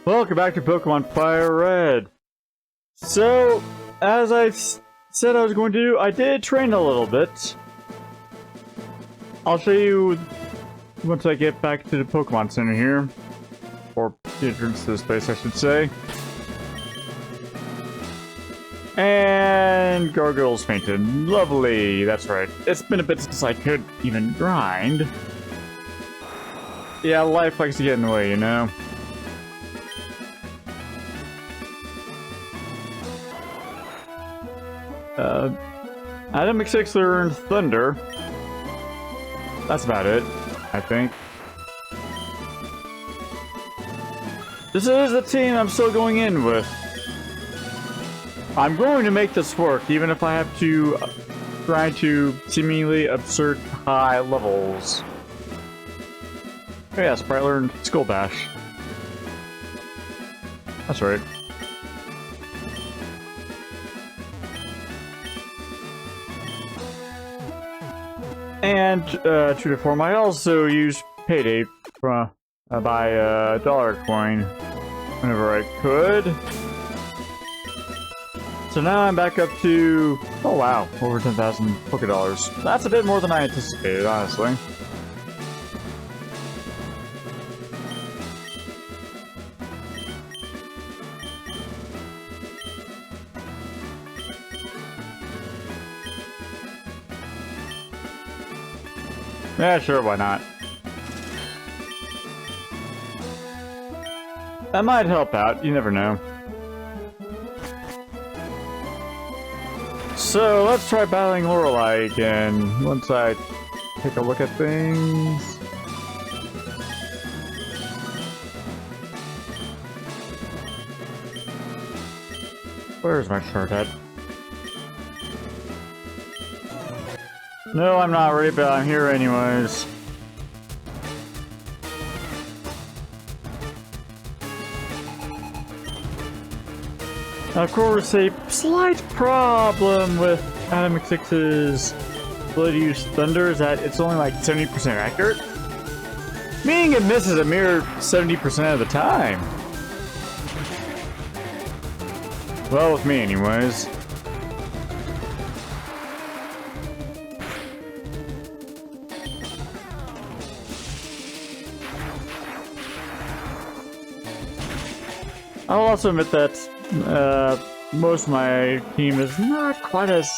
Welcome back to Pokemon FireRed. So, as I said I was going to do, I did train a little bit. I'll show you once I get back to the Pokemon Center here. Or the entrance to this place, I should say. And Gargoyle's fainted. Lovely, that's right. It's been a bit since I could even grind. Yeah, life likes to get in the way, you know? Item 6 learned Thunder. That's about it, I think. This is the team I'm still going in with. I'm going to make this work, even if I have to grind to seemingly absurd high levels. Oh yeah, Sprite learned Skull Bash. That's right. And true to form, I also use Payday buy a dollar coin whenever I could. So now I'm back up to, oh wow, over 10,000 Poké Dollars. That's a bit more than I anticipated, honestly. Yeah, sure, why not? That might help out, you never know. So, let's try battling Lorelei again, once I take a look at things. Where's my chart at? No, I'm not ready, but I'm here anyways. Of course, a slight problem with Item 6's ability to use Thunder is that it's only like 70% accurate. Meaning it misses a mere 70% of the time. Well, with me anyways. I'll also admit that most of my team is not quite as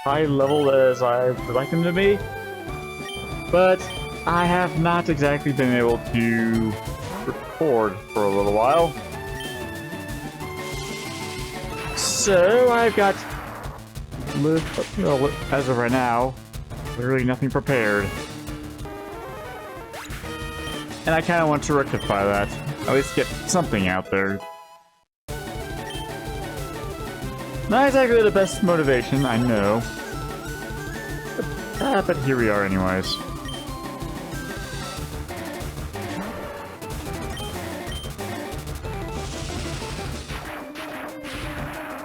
high level as I would like them to be, but I have not exactly been able to record for a little while. So I've got, as of right now, literally nothing prepared. And I kind of want to rectify that. At least get something out there. Not exactly the best motivation, I know. But here we are anyways.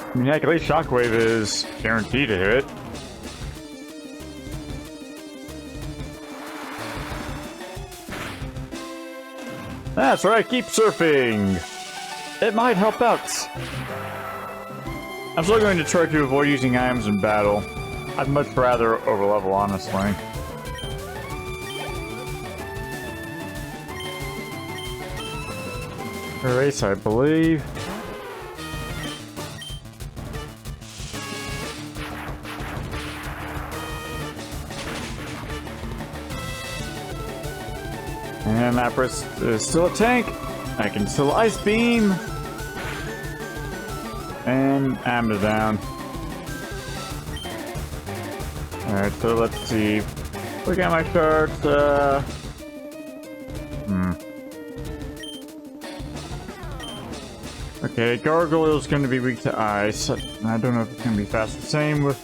I mean, heck, at least Shockwave is guaranteed to hit. That's right, keep surfing! It might help out. I'm still going to try to avoid using items in battle. I'd much rather overlevel, honestly. Erase, I believe. And Lapras is still a tank. I can still Ice Beam. And Amber down. Alright, so let's see. Look at my charts. Okay, Gargoyle's going to be weak to ice. I don't know if it's going to be fast. Same with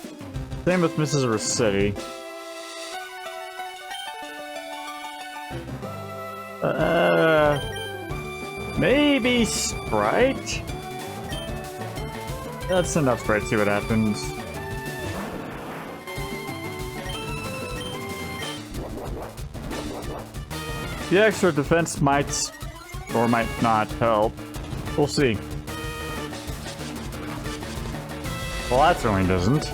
Mrs. Rossetti. Maybe Sprite? Let's send up Sprite, see what happens. The extra defense might or might not help. We'll see. Well, that certainly doesn't.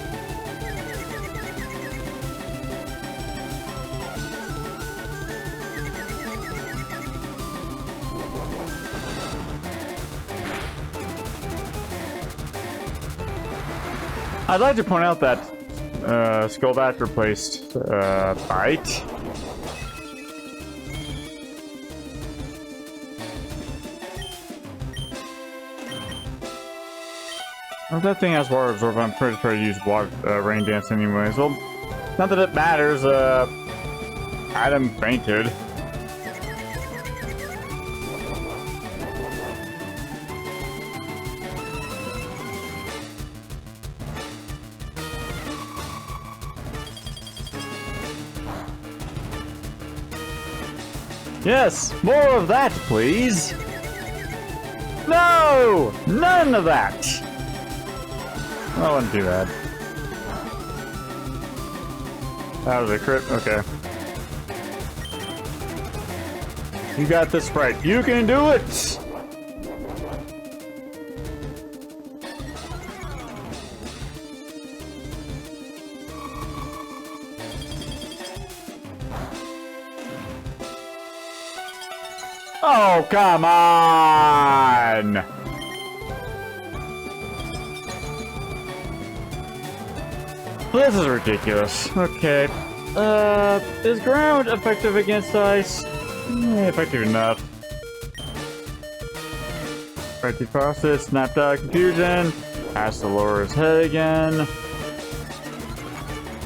I'd like to point out that Skullbat replaced Bite. Well, that thing has water absorb. I'm pretty sure to use water, rain dance anyways. Well, not that it matters. Adam fainted. Yes, more of that, please. No, none of that. I wouldn't do that. That was a crit. Okay. You got this right. You can do it. Oh, come on! This is ridiculous. Okay. Is ground effective against ice? Effective enough. Effective process, snapped out of confusion. Has to lower his head again.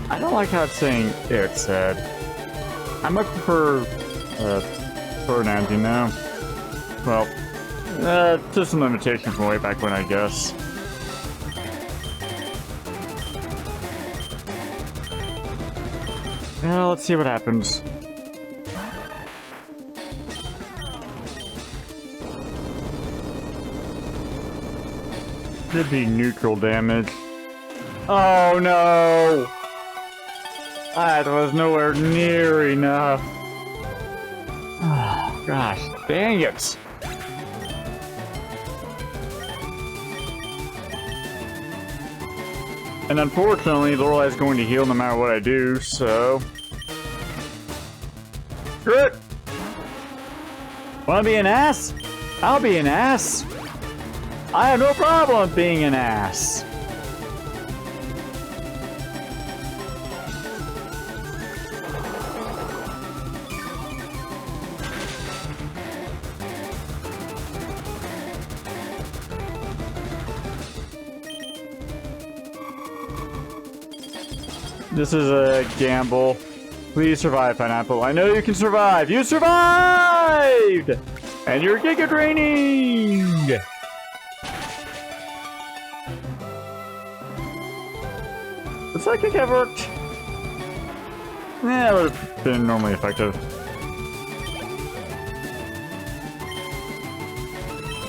I don't like how it's saying its head. I much prefer, pronouns, you know? Well, just some limitation from way back when, I guess. Well, let's see what happens. Should be neutral damage. Oh no! That was nowhere near enough. Oh, gosh, dang it! And unfortunately, Lorelei is going to heal no matter what I do, so... Screw it! Wanna be an ass? I'll be an ass! I have no problem being an ass! This is a gamble. Please survive, Pineapple. I know you can survive. You survived! And you're Giga Draining! Does that kick have worked? Yeah, it would have been normally effective.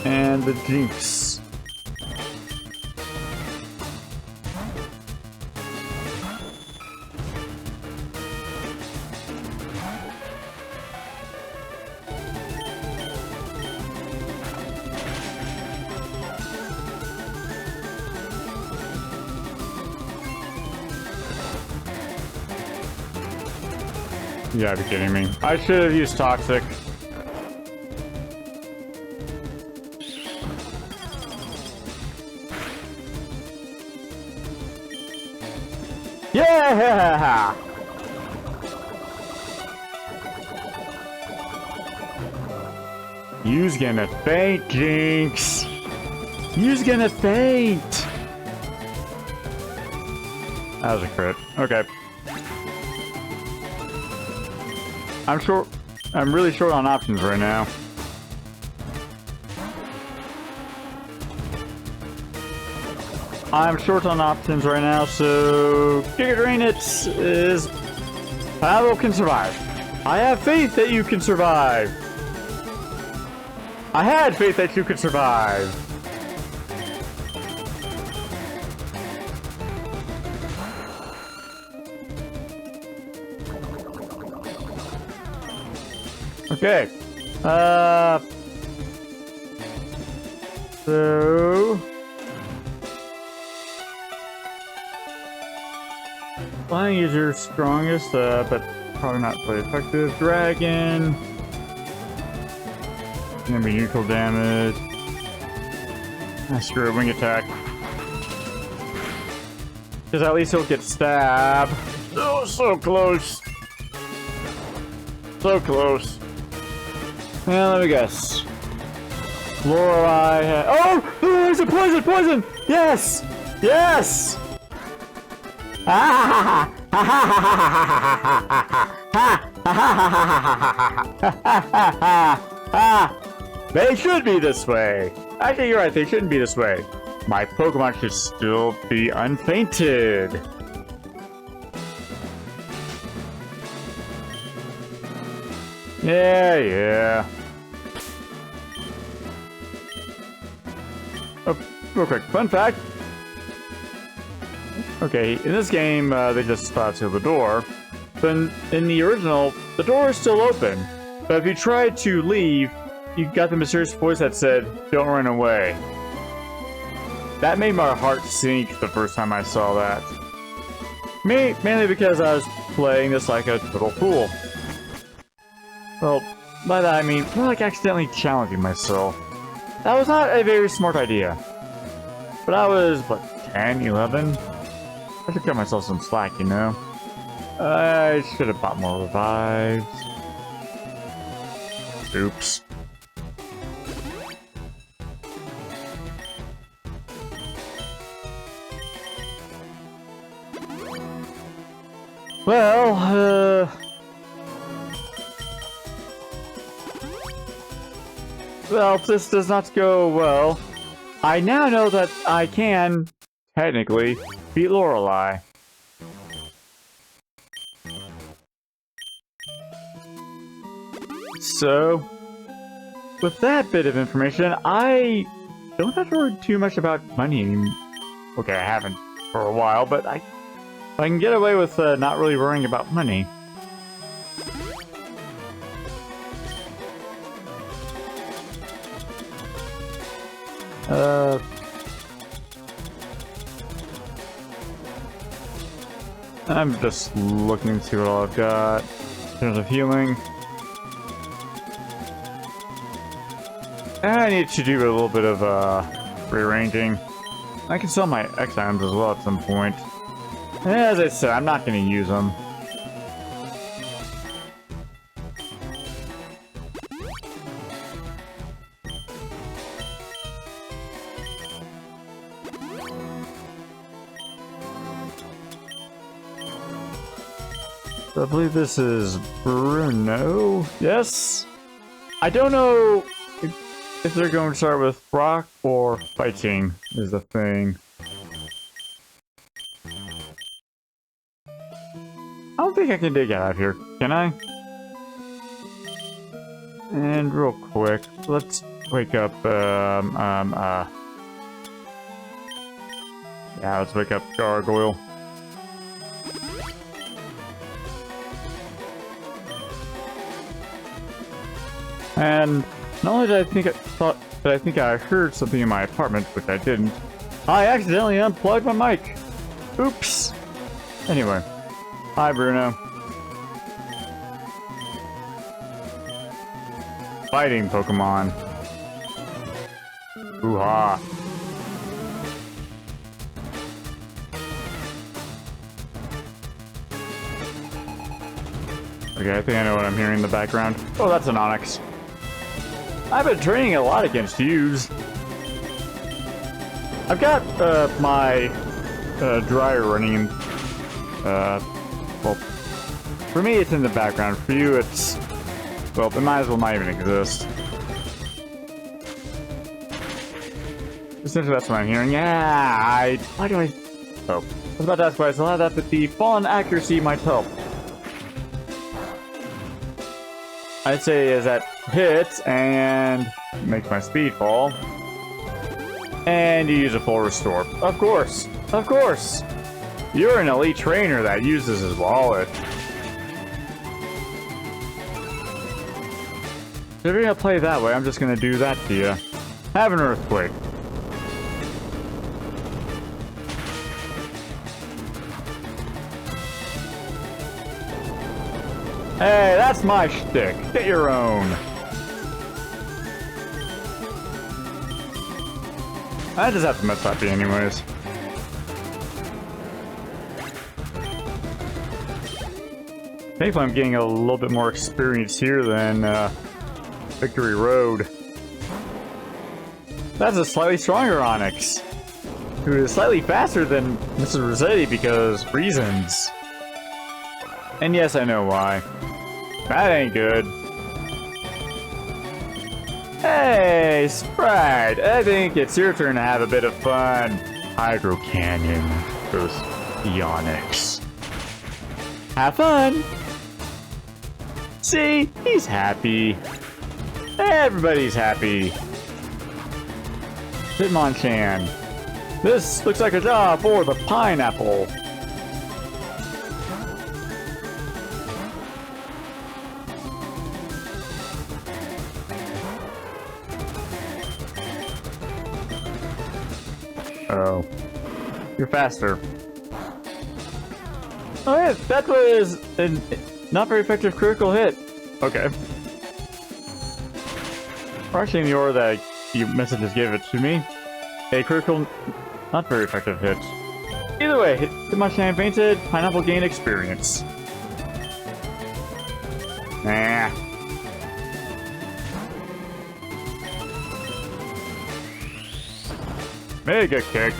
And the Jinx. You gotta be kidding me. I should have used Toxic. Yeah! You's gonna faint, Jinx! You's gonna faint! That was a crit. Okay. I'm really short on options right now. I'm short on options right now, so Giga Drain it is... Pavel can survive. I have faith that you can survive. I had faith that you could survive. Okay. So... Flying is your strongest, but probably not really effective. Dragon. Gonna be neutral damage. Ah, screw it, wing attack. Because at least he'll get stabbed. Oh, so close. So close. Now, let me guess. Lorelei. Oh! Oh, it's a poison! Poison! Yes! Yes! They should be this way. Actually, you're right. They shouldn't be this way. My Pokemon should still be unfainted. Yeah, yeah. Oh, real quick, fun fact. Okay, in this game, they just sealed the door. But in the original, the door is still open. But if you tried to leave, you got the mysterious voice that said, "Don't run away." That made my heart sink the first time I saw that. Mainly because I was playing this like a total fool. Well, by that I mean, more like accidentally challenging myself. That was not a very smart idea. But I was, what, 10, 11? I should cut myself some slack, you know? I should have bought more revives. Oops. Well, well, if this does not go well, I now know that I can, technically, beat Lorelei. So, with that bit of information, I don't have to worry too much about money anymore. Okay, I haven't for a while, but I can get away with not really worrying about money. I'm just looking to see what all I've got in terms of healing. I need to do a little bit of rearranging. I can sell my X items as well at some point. As I said, I'm not going to use them. So I believe this is Bruno. Yes? I don't know if they're going to start with rock or fighting is the thing. I don't think I can dig out of here, can I? And real quick, let's wake up, yeah, let's wake up Gargoyle. And not only did I think I heard something in my apartment, which I didn't, I accidentally unplugged my mic. Oops. Anyway. Hi, Bruno. Fighting Pokemon. Hoo-ha. Okay, I think I know what I'm hearing in the background. Oh, that's an Onix. I've been training a lot against U's. I've got my dryer running. Well, for me it's in the background. For you it's, well, it might as well not even exist. Essentially that's what I'm hearing. Yeah, why do I... Oh, I was about to ask why I still have that, but the fallen accuracy might help. I'd say is that hits and makes my speed fall. And you use a full restore. Of course. Of course. You're an elite trainer that uses his wallet. If you're gonna play that way, I'm just gonna do that to you. Have an earthquake. Hey, that's my shtick. Get your own. I just have to mess happy anyways. Thankfully, I'm getting a little bit more experience here than Victory Road. That's a slightly stronger Onyx, who is slightly faster than Mrs. Rossetti because reasons. And yes, I know why. That ain't good. Hey, Sprite! I think it's your turn to have a bit of fun. Hydro Canyon goes the Onyx. Have fun! See? He's happy. Everybody's happy. Hitmonchan. This looks like a job for the pineapple. Oh. You're faster. Oh yeah, that was a not very effective critical hit. Okay. Or actually in the order that you messages gave it to me. A critical, not very effective hit. Either way, Hitmonchan fainted, pineapple gained experience. Nah. Mega kick.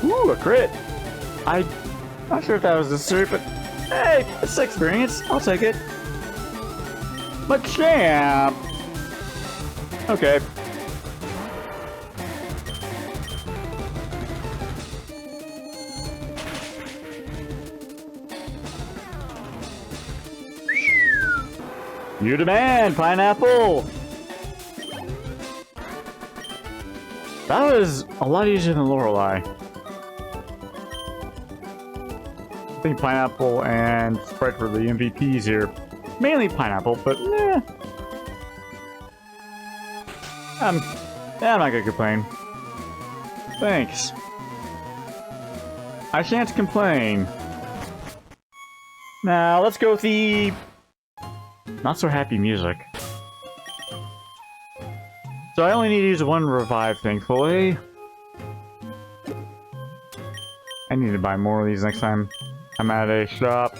Ooh, a crit. I'm not sure if that was necessary, but hey, it's experience. I'll take it. Machamp. Okay. You demand, pineapple! That was a lot easier than Lorelei. I think pineapple and Sprite were the MVPs here. Mainly pineapple, but eh. I'm not gonna complain. Thanks. I shan't complain. Now, let's go with the not so happy music. So I only need to use one revive, thankfully. I need to buy more of these next time I'm at a shop.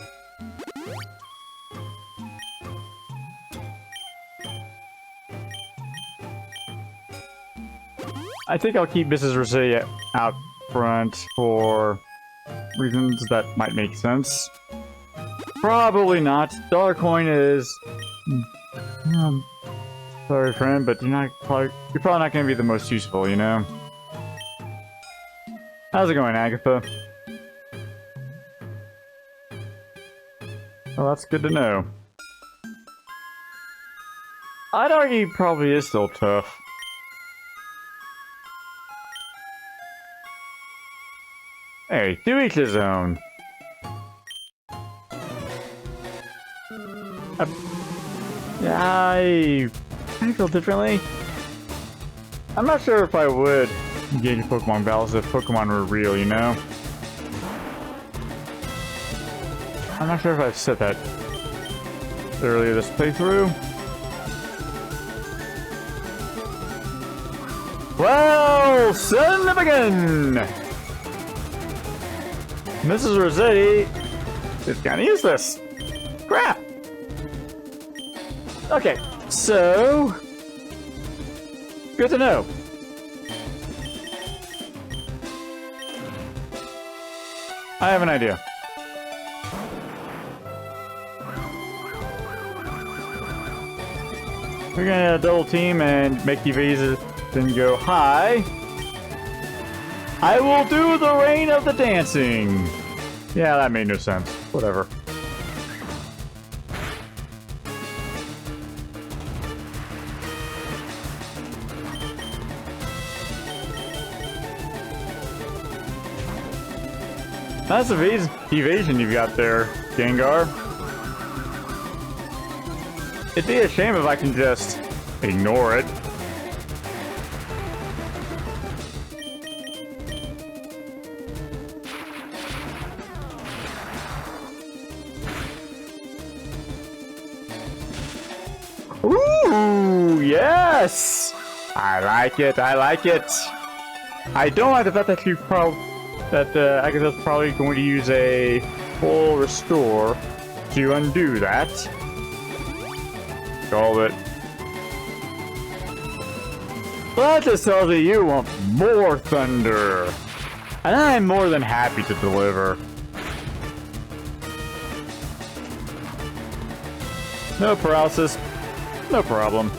I think I'll keep Mrs. Rossetti out front for reasons that might make sense. Probably not. Dollar coin is... sorry, friend, but you're probably not going to be the most useful, you know? How's it going, Agatha? Well, that's good to know. I'd argue he probably is still tough. Hey, to each his own. Yeah, I feel differently. I'm not sure if I would engage in Pokemon battles if Pokemon were real, you know? I'm not sure if I've said that earlier this playthrough. Well, son of a gun! Mrs. Rossetti is kinda useless. Crap! Okay, so... good to know. I have an idea. We're gonna double team and make the vases then go high. I will do the rain of the dancing. Yeah, that made no sense. Whatever. Nice evasion you've got there, Gengar. It'd be a shame if I can just ignore it. Ooh, yes! I like it, I like it. I don't like the fact that Agatha's probably going to use a full restore to undo that. Called it. But this tells me you want more thunder. And I'm more than happy to deliver. No paralysis. No problem.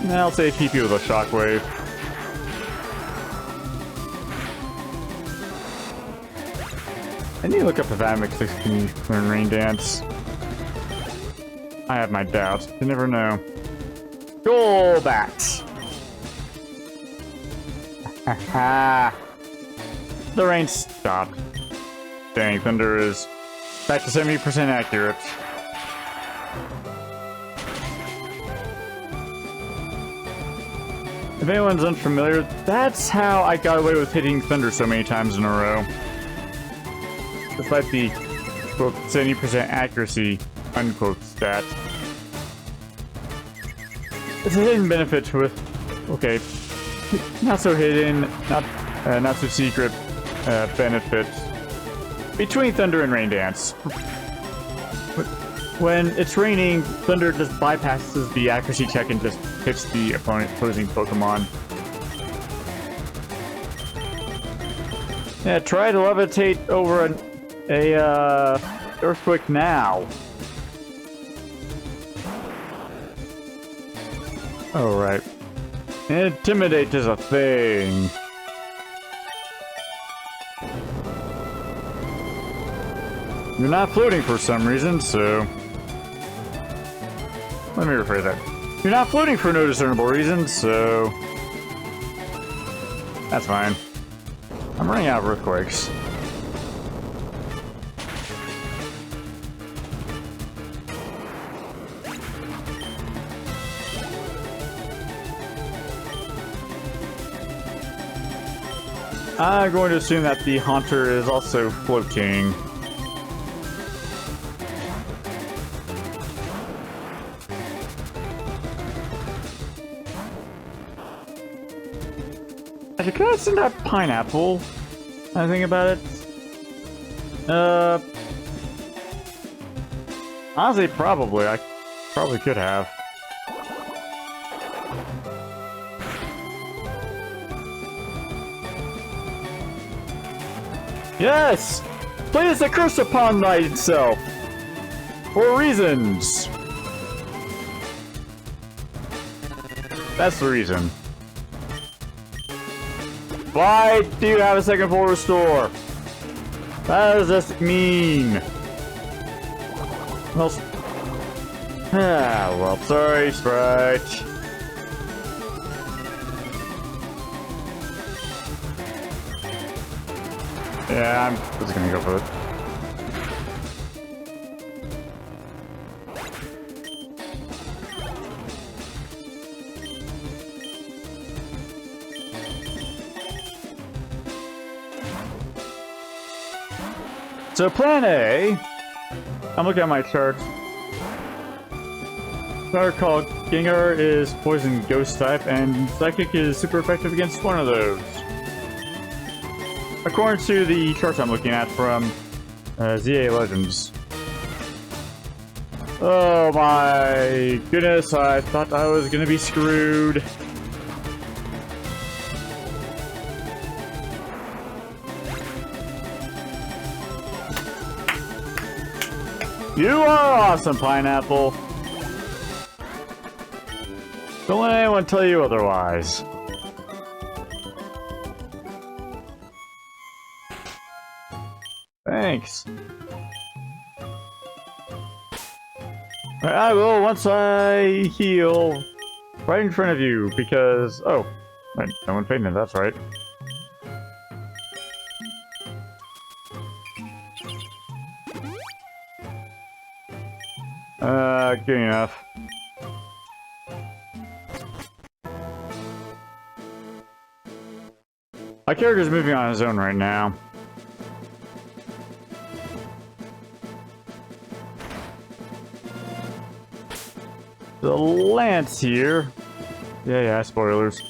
Now I'll say TP with a shockwave. I need to look up if Amix can learn Rain Dance. I have my doubts. You never know. Go bats! Haha! The rain stopped. Dang, Thunder is back to 70% accurate. If anyone's unfamiliar, that's how I got away with hitting Thunder so many times in a row. Despite the, quote, 70% accuracy, unquote, stat. It's a hidden benefit with, okay, not so hidden, not so secret benefit between Thunder and Rain Dance. When it's raining, Thunder just bypasses the accuracy check and just hits the opposing Pokemon. Yeah, try to levitate over a earthquake now. Oh, right. Intimidate is a thing. You're not floating for some reason, so... Let me rephrase that. You're not floating for no discernible reason, so... That's fine. I'm running out of earthquakes. I'm going to assume that the Haunter is also floating. Actually, could I send out Pineapple? I think about it. Honestly, probably. I probably could have. Yes! Place a curse upon thyself! For reasons! That's the reason. Why do you have a second full restore? That does this mean? Well, well, sorry, Sprite. Yeah, I'm just gonna go for it. So plan A, I'm looking at my charts. If I recall, Gengar is Poison Ghost type, and Psychic is super effective against one of those. According to the charts I'm looking at from ZA Legends. Oh my goodness, I thought I was gonna be screwed. You are awesome, Pineapple. Don't let anyone tell you otherwise. Thanks. I will once I heal right in front of you, because... Oh, no one fainted, that's right. Good enough. My character's moving on his own right now. the Lance here. Yeah, spoilers.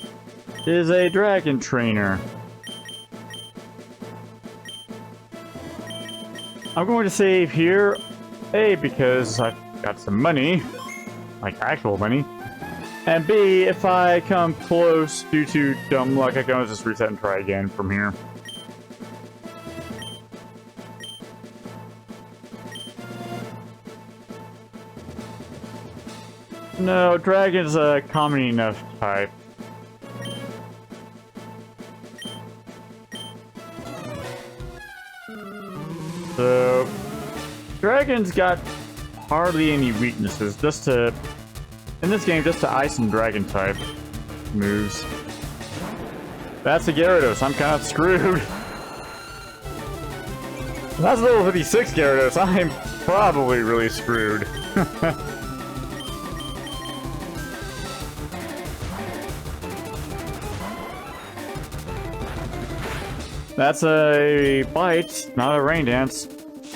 Is a dragon trainer. I'm going to save here. A, because I've got some money. Like actual money. And B, if I come close due to dumb luck, I can always just reset and try again from here. No, dragon's a common enough type. So, dragon's got hardly any weaknesses, just to, in this game, just to ice and dragon type moves. That's a Gyarados, I'm kind of screwed. That's level 56 Gyarados, I'm probably really screwed. That's a bite, not a rain dance.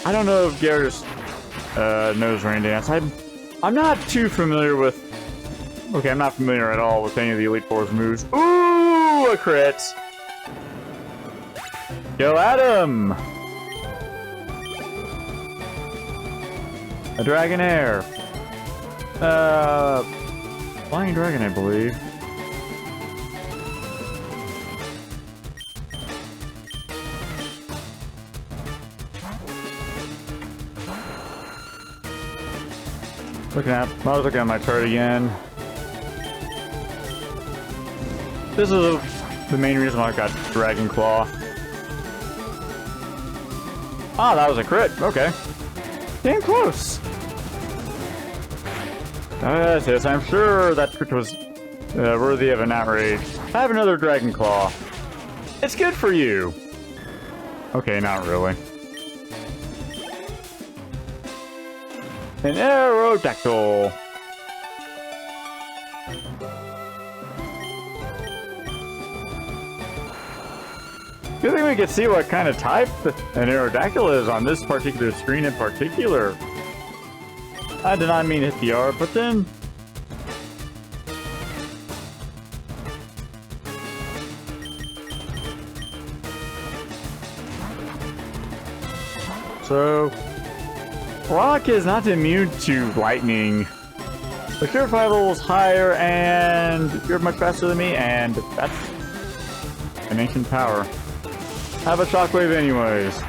I don't know if Gyarados knows rain dance. I'm not too familiar with... Okay, I'm not familiar at all with any of the Elite Four's moves. Ooh, a crit! Go at him! A Dragonair. Flying Dragon, I believe. I was looking at my chart again. This is the main reason why I got Dragon Claw. Ah, that was a crit. Okay. Damn close. Yes, I'm sure that crit was worthy of an outrage. Have another Dragon Claw. It's good for you. Okay, not really. An Aerodactyl. Good thing we can see what kind of type an Aerodactyl is on this particular screen in particular. I did not mean to hit the R, but then... So... Rock is not immune to lightning. But you're 5 levels higher, and you're much faster than me, and that's an ancient power. Have a shockwave anyways.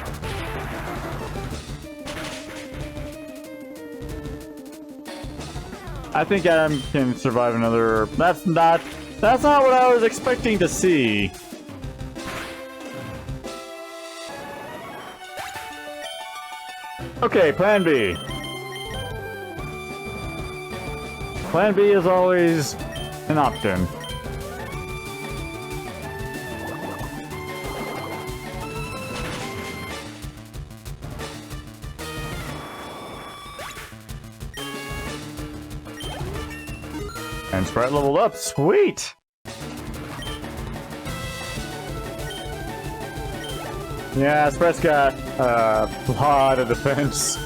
I think Adam can survive another... That's not what I was expecting to see. Okay, plan B. Plan B is always an option. And Sprite leveled up, sweet! Yeah, Sprite's got a lot of defense.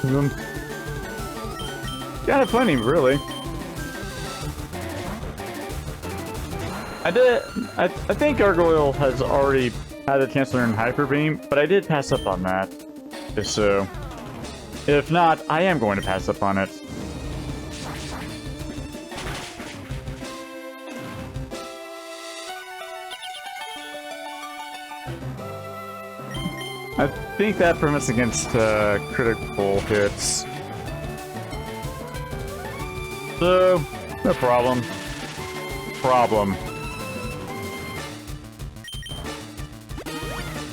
Kind of funny, really. I think Gargoyle has already had a chance to learn Hyper Beam, but I did pass up on that. So, if not, I am going to pass up on it. I think that prevents against critical hits. So, no problem.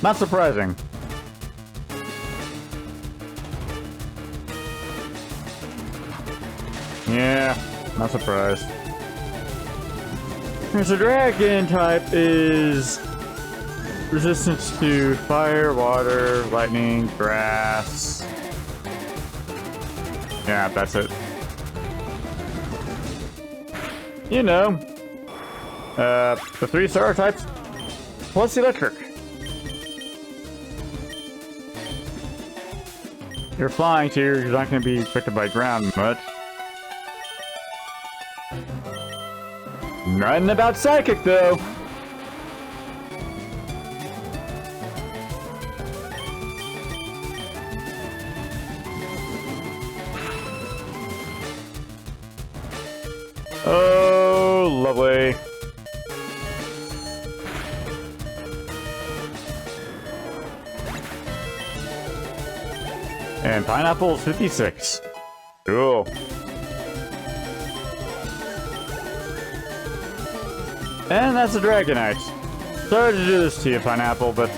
Not surprising. Yeah, not surprised. So Dragon type is resistance to fire, water, lightning, grass. Yeah, that's it. You know, the 3 star types plus electric. You're flying, so you're not going to be affected by ground much. Nothing about psychic, though. Oh, lovely. And pineapple's 56. Cool. And that's a Dragonite. Sorry to do this to you, Pineapple, but,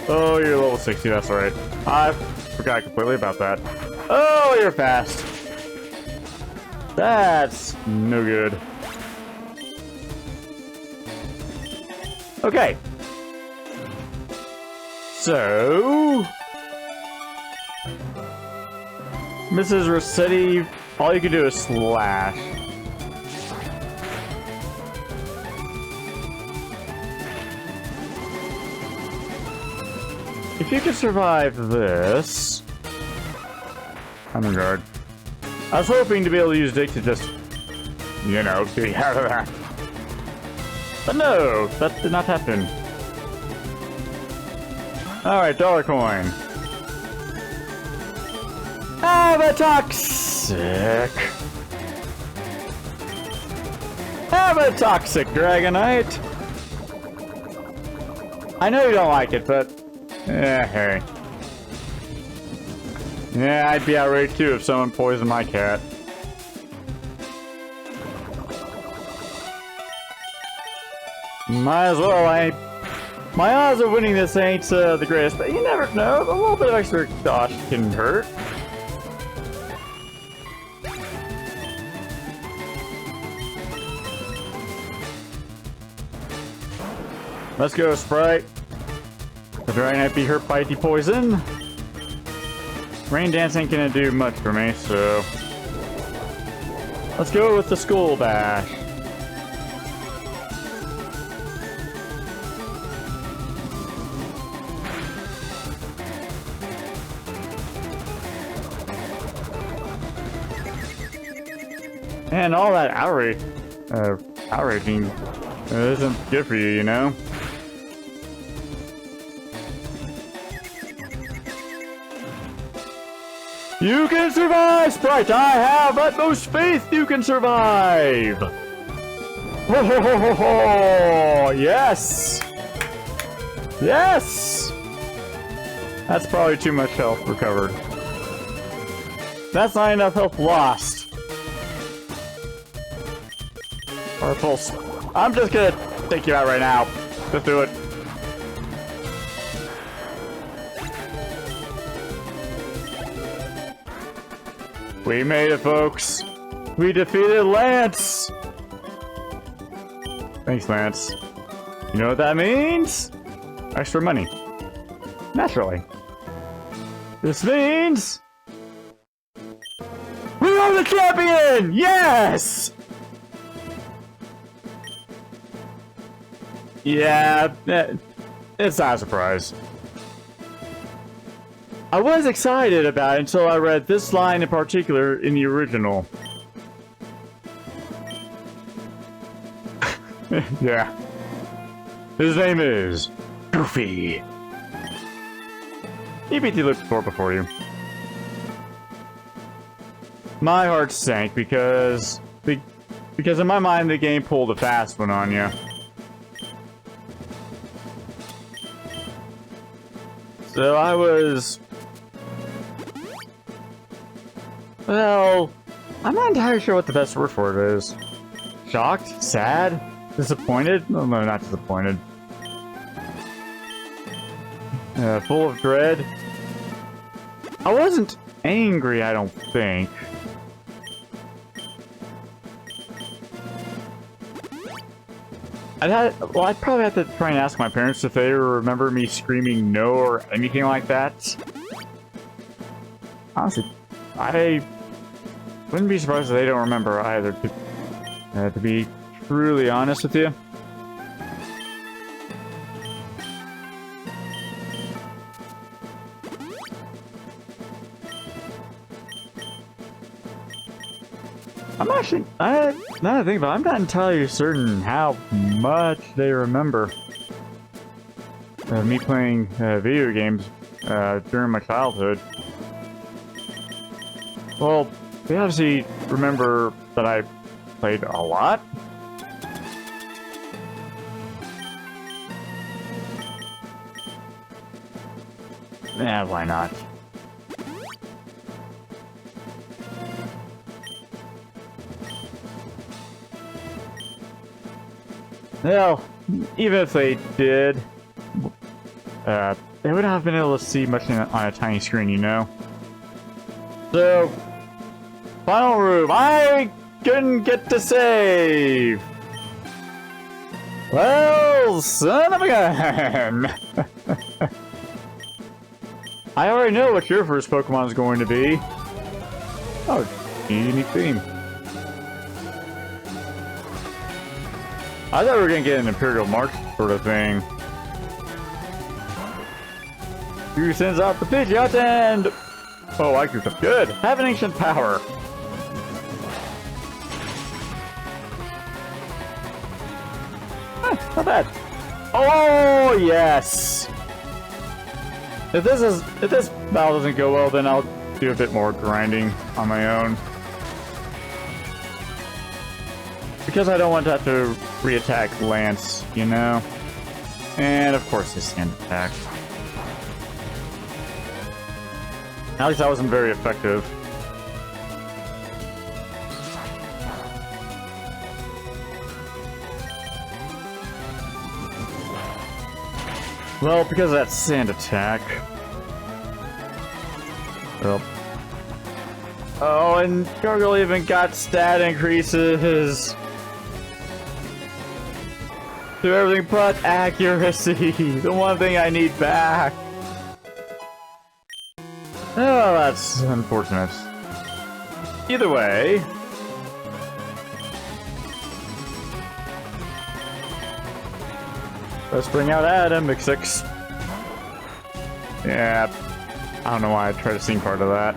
oh, you're level 60, that's right. I forgot completely about that. Oh, you're fast. That's no good. Okay. So... Mrs. Rossetti, all you can do is slash. If you can survive this... I'm in guard. I was hoping to be able to use Dick to just, you know, get out of that. But no, that did not happen. Alright, dollar coin. Have a toxic. Have a toxic Dragonite. I know you don't like it, but hey. Yeah, I'd be outraged too if someone poisoned my cat. Might as well. My odds of winning this ain't the greatest, but you never know. A little bit of extra dodge can hurt. Let's go, Sprite. The Dragonite be hurt by the poison. Rain Dance ain't gonna do much for me, so... Let's go with the Skull Bash. And all that outraging isn't good for you, you know? You can survive, Sprite! I have utmost faith you can survive! Ho ho ho ho ho! Yes! Yes! That's probably too much health recovered. That's not enough health lost. Or a pulse. I'm just gonna take you out right now. Just do it. We made it, folks. We defeated Lance. Thanks, Lance. You know what that means? Extra money. Naturally. This means... we are the champion! Yes! Yeah, it's not a surprise. I was excited about it until I read this line in particular in the original. Yeah. His name is Goofy. He beat the Luchador before you. My heart sank because in my mind the game pulled a fast one on you. So I was... well, I'm not entirely sure what the best word for it is. Shocked? Sad? Disappointed? No, not disappointed. Full of dread. I wasn't angry, I don't think. I'd probably have to try and ask my parents if they remember me screaming no or anything like that. Honestly, I wouldn't be surprised if they don't remember either, to be truly honest with you. I'm actually, now that I think about it, I'm not entirely certain how much they remember me playing video games during my childhood. Well, they obviously remember that I played a lot. Yeah, why not? Well, even if they did, they would not have been able to see much on a tiny screen, you know? So, final room. I couldn't get to save! Well, son of a gun! I already know what your first Pokemon is going to be. Oh, unique theme. I thought we were gonna get an Imperial March sort of thing. Who sends out the Pidgeot and... Oh, I grouped up good. Have an ancient power. Not bad. Oh, yes! If this battle doesn't go well, then I'll do a bit more grinding on my own. Because I don't want to have to re-attack Lance, you know? And of course his sand attack. At least that wasn't very effective. Well, because of that sand attack. Well. Oh, and Gargoyle even got stat increases. To everything but accuracy. The one thing I need back. Oh, that's unfortunate. Either way. Let's bring out Adam, Mix-6. Yeah. I don't know why I tried to sing part of that.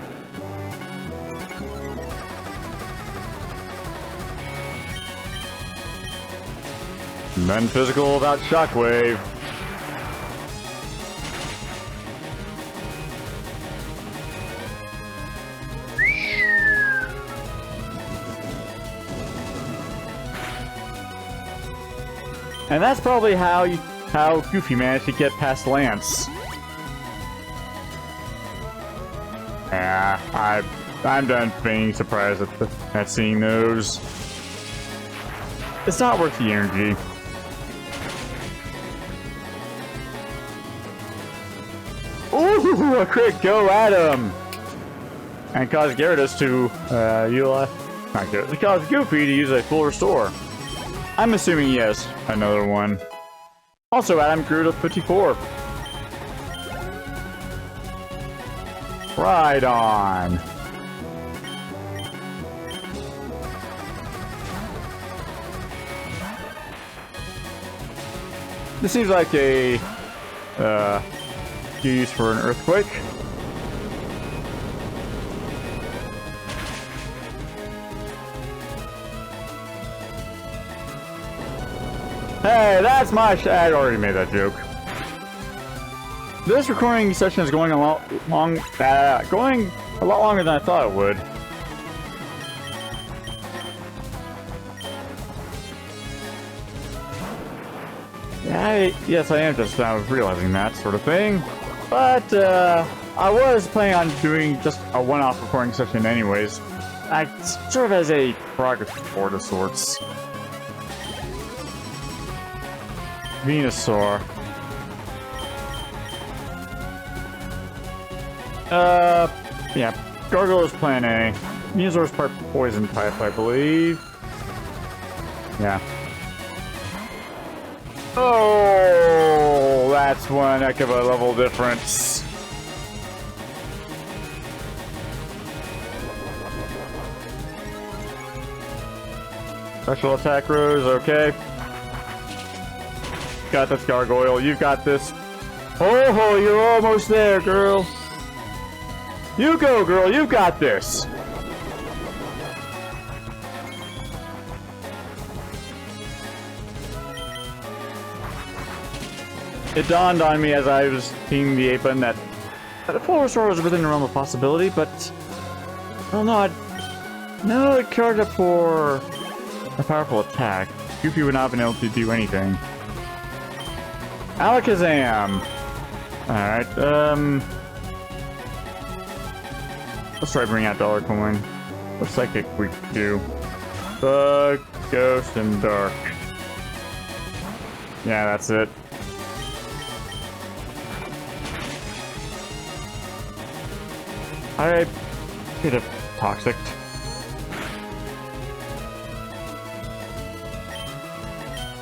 Nothing physical about Shockwave. And that's probably how Goofy managed to get past Lance. Yeah, I'm done being surprised at seeing those. It's not worth the energy. Ooh, a crit, go at him! And cause Gyarados to not Gyarados, cause Goofy to use a full restore. I'm assuming he has another one. Also, Adam grew to 54. Right on. This seems like a use for an earthquake. Hey, that's my I already made that joke. This recording session is going a lot longer than I thought it would. Yeah, yes, I am just now realizing that sort of thing. But I was planning on doing just a one-off recording session anyways. Sort of as a progress report of sorts. Venusaur. Yeah. Gargoyle's plan A. Venusaur's part poison type, I believe. Yeah. Oh, that's one heck of a level difference. Special attack rose, okay. Got this, Gargoyle. You've got this. Oh, you're almost there, girl. You go, girl. You got this. it dawned on me as I was hitting the A button that a Bulbasaur was within the realm of possibility, but oh no, no, it charged up for a powerful attack. Goofy would not have been able to do anything. Alakazam! Alright, let's try bringing out Dollar Coin. What psychic we could do? Bug, Ghost, and Dark. Yeah, that's it. I could have Toxic.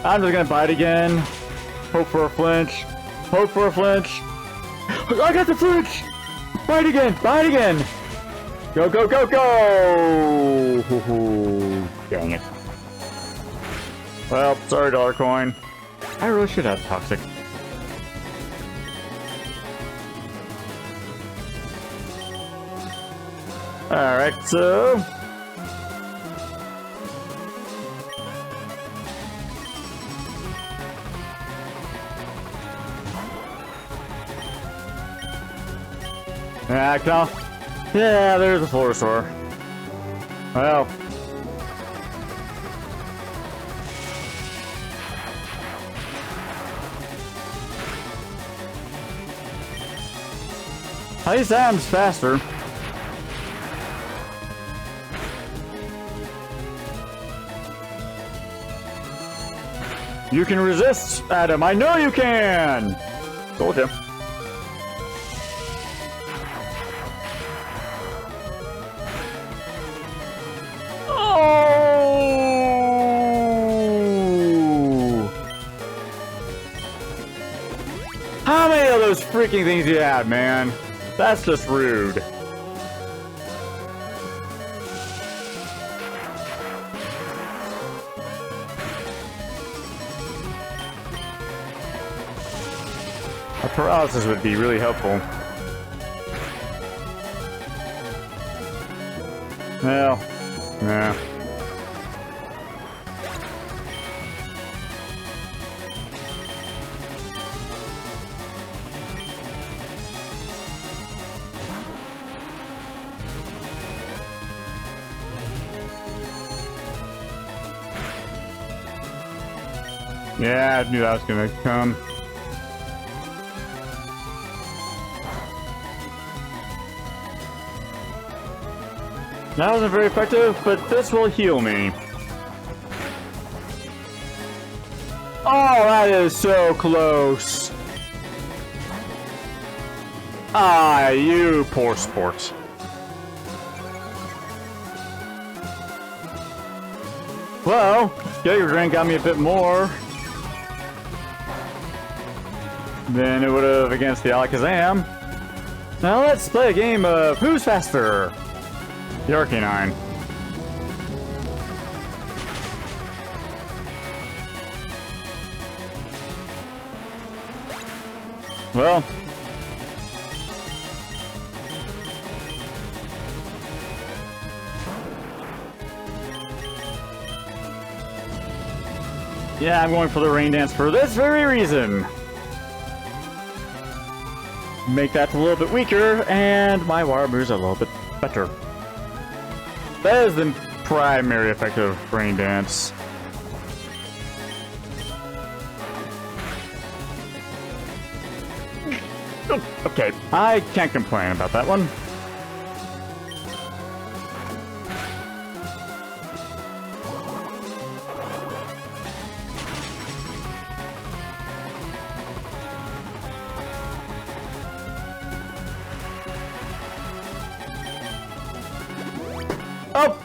I'm just gonna bite again. Hope for a flinch. Hope for a flinch. I got the flinch! Bite again! Bite again! Go, go, go, go! Dang it. Well, sorry, Dollar Coin. I really should have Toxic. Alright, so... Act off. Yeah, there's a Bulbasaur. Well... At least Adam's faster. You can resist, Adam. I know you can! Told you. Oh! How many of those freaking things do you have, man? That's just rude. A paralysis would be really helpful. Well, nah. Yeah, I knew that was gonna come. That wasn't very effective, but this will heal me. Oh, that is so close. Ah, you poor sport. Well, Jaeger Drink got me a bit more than it would have against the Alakazam. Now let's play a game of Who's Faster? The Arcanine. Well. Yeah, I'm going for the Rain Dance for this very reason. Make that a little bit weaker, and my wire moves a little bit better. That is the primary effect of Rain Dance. Okay, I can't complain about that one. Oh!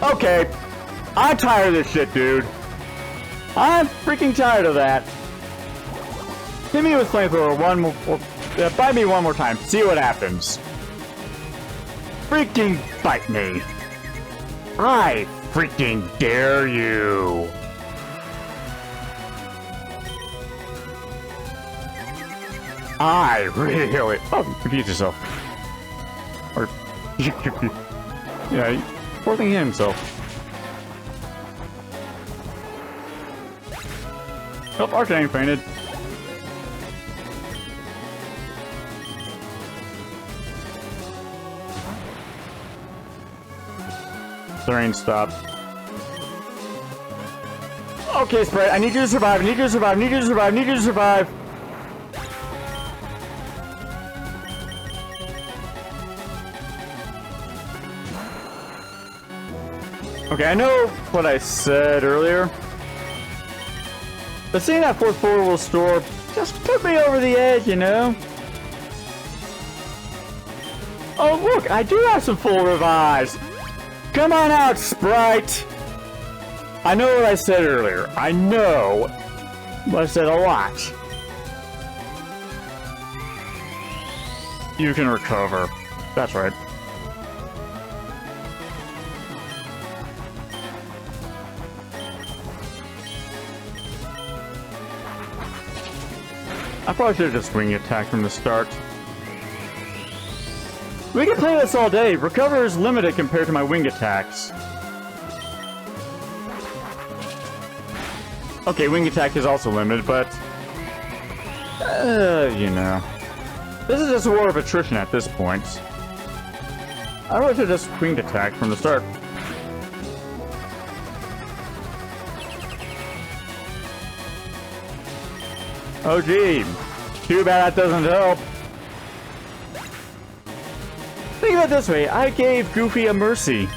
Okay. I'm tired of this shit, dude. I'm freaking tired of that. Hit me with flamethrower one more... bite me one more time. See what happens. Freaking bite me. I freaking dare you. I really... Oh, you confused yourself. Or... Yeah, poor thing himself. Oh, Arcanine fainted. The rain stopped. Okay, Sprite, I need you to survive, I need you to survive, I need you to survive, I need you to survive! Okay, I know what I said earlier. But seeing that fourth floor will store just put me over the edge, you know? Oh, look, I do have some full revives. Come on out, Sprite. I know what I said earlier. I know. But I said a lot. You can recover. That's right. I probably should have just wing attack from the start. We can play this all day. Recover is limited compared to my wing attacks. Okay, wing attack is also limited, but... you know. This is just a war of attrition at this point. I probably should have just wing attack from the start. Oh gee, too bad that doesn't help. Think of it this way, I gave Goofy a mercy.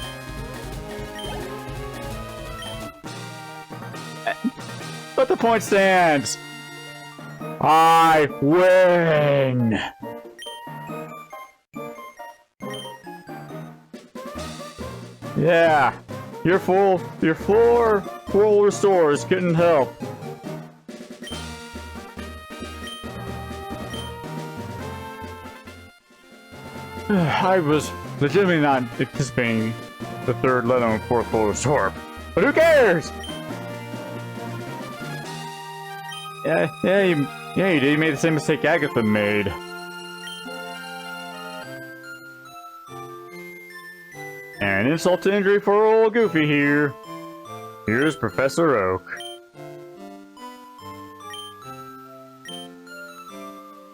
But the point stands. I win. Yeah, your floor full restores couldn't help. I was legitimately not anticipating the third, let alone fourth full restore. But who cares? Yeah, you did. You made the same mistake Agatha made. And insult to injury for old Goofy here. Here's Professor Oak.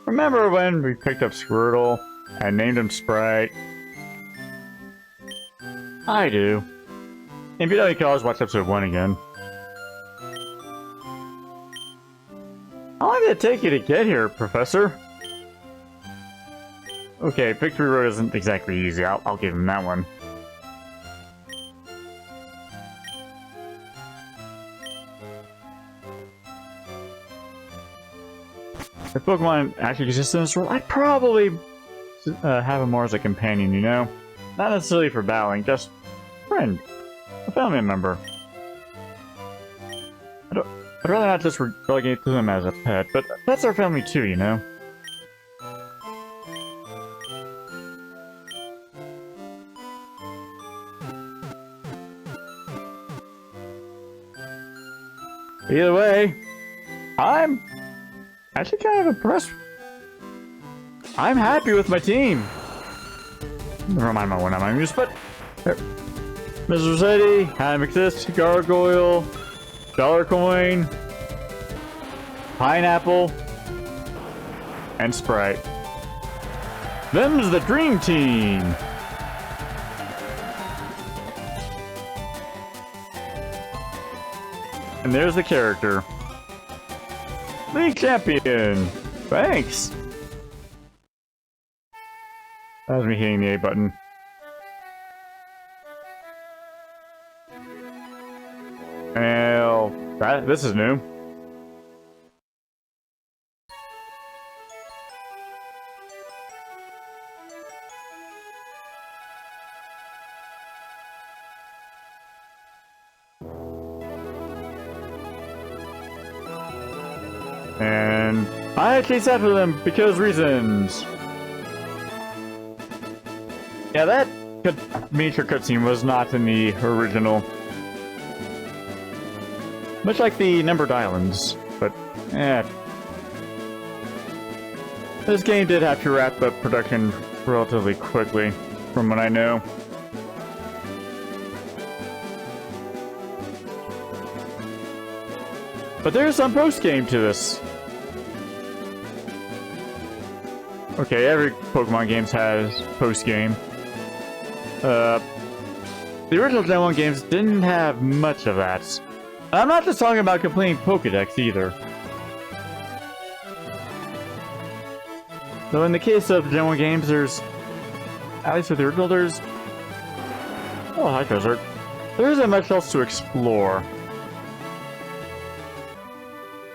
Remember when we picked up Squirtle? I named him Sprite. I do. If you don't, you can always watch episode 1 again. How long did it take you to get here, Professor? Okay, Victory Road isn't exactly easy. I'll give him that one. If Pokemon actually existed in this world, I'd probably have him more as a companion, you know? Not necessarily for battling, just a friend. A family member. I'd rather not just relegate to them as a pet, but pets are family too, you know? Either way, I'm actually kind of impressed. I'm happy with my team. Never mind my one on my muse, but Ms. Rossetti, Amethyst, Gargoyle, Dollar Coin, Pineapple, and Sprite. Them's the dream team. And there's the character. League champion. Thanks. That was me hitting the A button. Well, this is new. And I chase after them because reasons. Yeah, that miniature cutscene was not in the original. Much like the Numbered Islands, but this game did have to wrap up production relatively quickly, from what I know. But there's some post-game to this. Okay, every Pokemon game has post-game. the original Gen 1 games didn't have much of that. And I'm not just talking about completing Pokédex either. So in the case of Gen 1 games, there's, at least with the original, there's, oh, hi Treasure. There isn't much else to explore.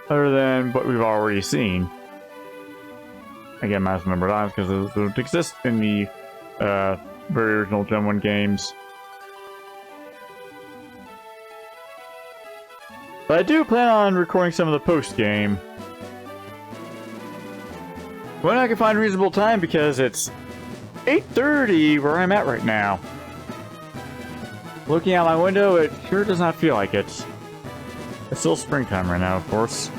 Other than what we've already seen. Again, mass number of times because those don't exist in the very original Gen 1 games. But I do plan on recording some of the post-game. When I can find a reasonable time because it's 8:30 where I'm at right now. Looking out my window, it sure does not feel like it. It's still springtime right now, of course.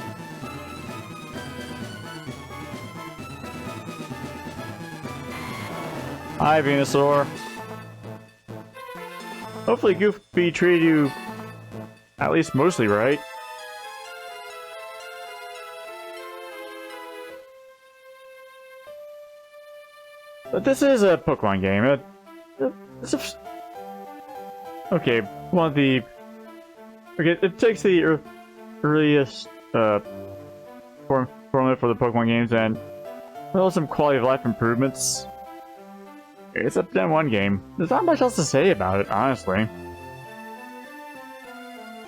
Hi, Venusaur. Hopefully Goofy treated you at least mostly right. But this is a Pokemon game. Okay, one of the... Okay, it takes the earliest formula for the Pokemon games and well, some quality of life improvements. It's a Gen 1 game. There's not much else to say about it, honestly.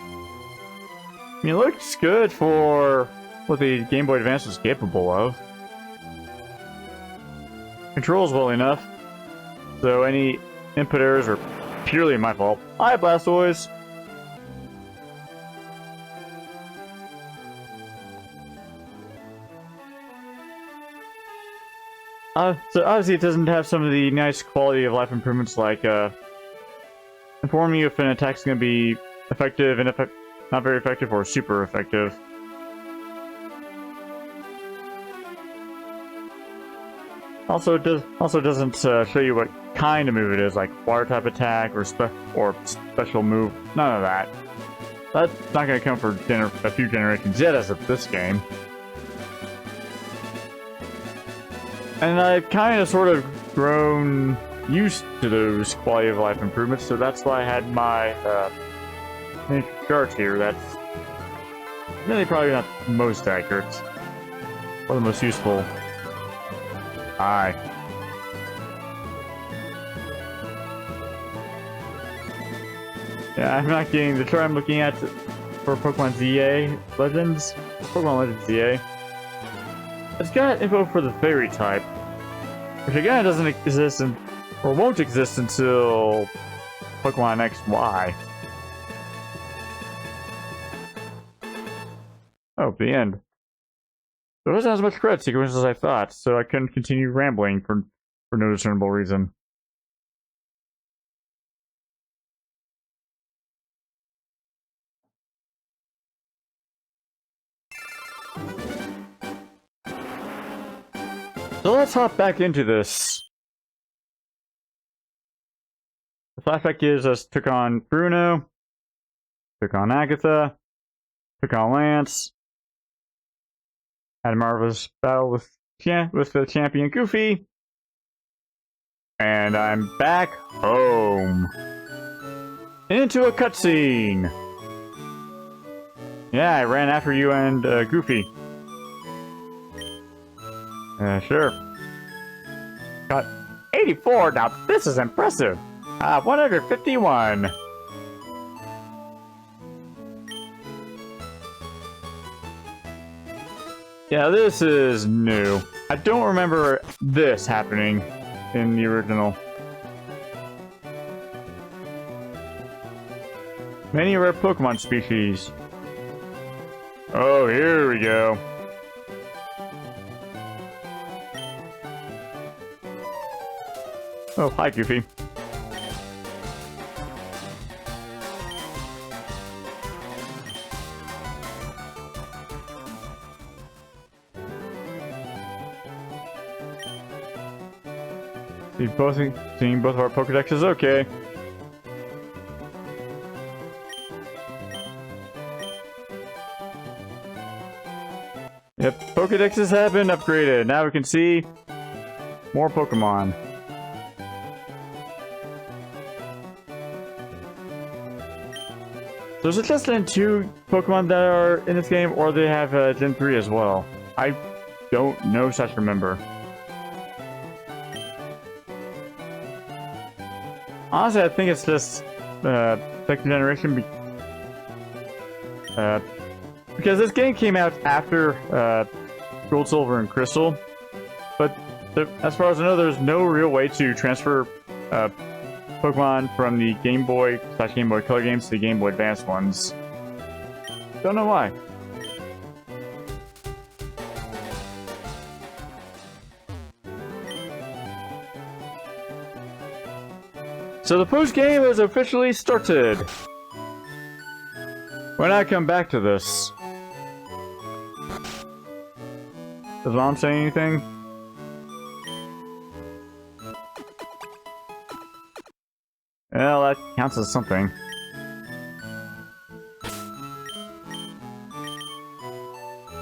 I mean, it looks good for what the Game Boy Advance was capable of. Controls well enough, so any input errors are purely my fault. Hi, Blastoise! So obviously it doesn't have some of the nice quality of life improvements like informing you if an attack's going to be effective and not very effective or super effective. Also, it doesn't show you what kind of move it is, like water type attack or special move. None of that. That's not going to come for a few generations yet as of this game. And I've kind of sort of grown used to those quality of life improvements, so that's why I had my chart here. That's really probably not the most accurate or the most useful. Hi. Yeah, I'm not getting the chart I'm looking at for Pokemon ZA Legends. Pokemon Legends ZA. It's got info for the fairy type, which again doesn't exist or won't exist until Pokemon XY. Oh, the end. There wasn't as much credit sequence as I thought, so I couldn't continue rambling for no discernible reason. So let's hop back into this. The flashback gives us took on Bruno, took on Agatha, took on Lance, had a marvelous battle with the champion Goofy, and I'm back home. Into a cutscene. Yeah, I ran after you and Goofy. Sure. Got 84, now this is impressive! 151! Yeah, this is new. I don't remember this happening in the original. Many rare Pokemon species. Oh, here we go. Oh, hi, Goofy. Seeing both of our Pokédexes, okay. Yep, Pokédexes have been upgraded. Now we can see more Pokemon. So is it just Gen 2 Pokemon that are in this game, or they have Gen 3 as well? I don't know such remember. Honestly, I think it's just second generation because this game came out after Gold, Silver, and Crystal, but as far as I know, there's no real way to transfer Pokemon from the Game Boy / Game Boy Color games to the Game Boy Advance ones. Don't know why. So the post game is officially started. When I come back to this, does Mom say anything? Well, that counts as something.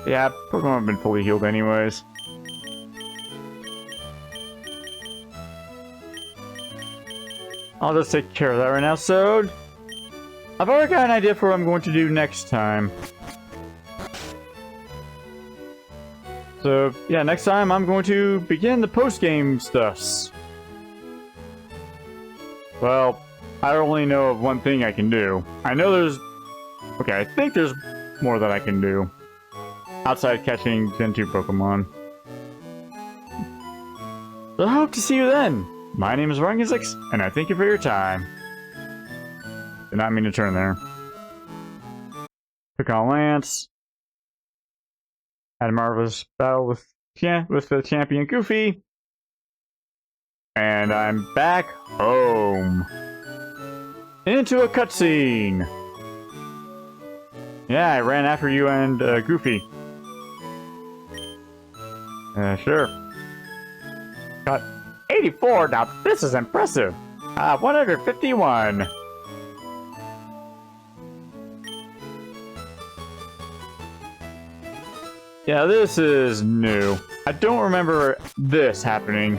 Yeah, Pokemon have been fully healed anyways. I'll just take care of that right now. So, I've already got an idea for what I'm going to do next time. So, yeah, next time I'm going to begin the post-game stuffs. Well, I only know of one thing I can do. I know there's... Okay, I think there's more that I can do. Outside catching Gen 2 Pokemon. So I hope to see you then. My name is Ryan6, and I thank you for your time. Did not mean to turn there. Took on Lance. Had a marvelous battle with the champion Goofy. And I'm back home. Into a cutscene. Yeah, I ran after you and Goofy. Sure. Got 84, now this is impressive. 151. Yeah, this is new. I don't remember this happening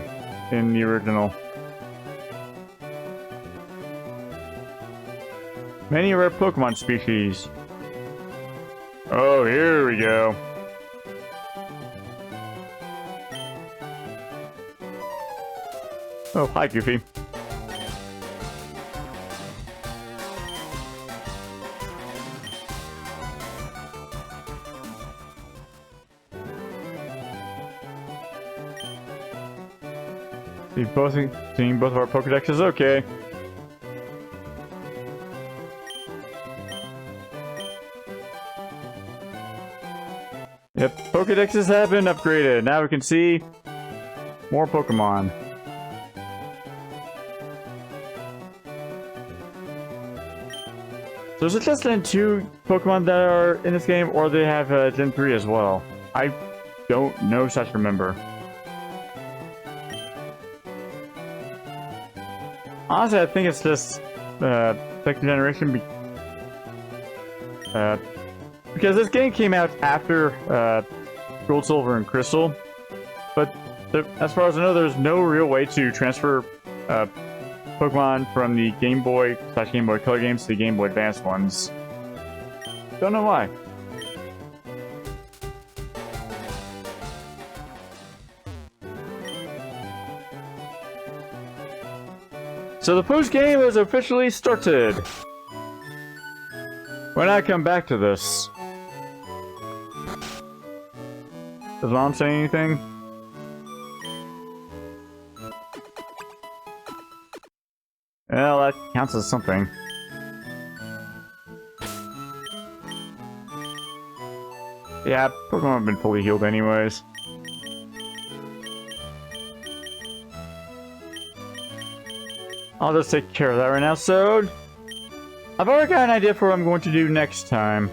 in the original. Many rare Pokemon species. Oh, here we go. Oh, hi, Goofy. Seeing both of our Pokédexes, okay. Yep, Pokédexes have been upgraded. Now we can see more Pokemon. So is it just Gen 2 Pokemon that are in this game, or they have Gen 3 as well? I don't know such remember. Honestly, I think it's just second generation because this game came out after Gold, Silver, and Crystal, but as far as I know, there's no real way to transfer Pokemon from the Game Boy / Game Boy Color games to the Game Boy Advance ones. Don't know why. So the post game is officially started. When I come back to this, does Mom say anything? Well, that counts as something. Yeah, Pokemon have been fully healed anyways. I'll just take care of that right now. So, I've already got an idea for what I'm going to do next time.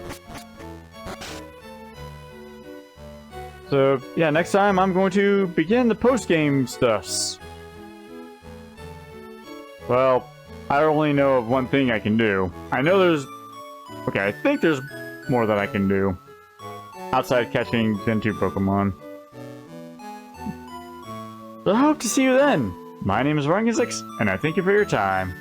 So, yeah, next time I'm going to begin the post-game stuffs. Well, I only know of one thing I can do. I know there's... Okay, I think there's more that I can do. Outside catching Gen 2 Pokemon. So I hope to see you then. My name is Ryan6, and I thank you for your time.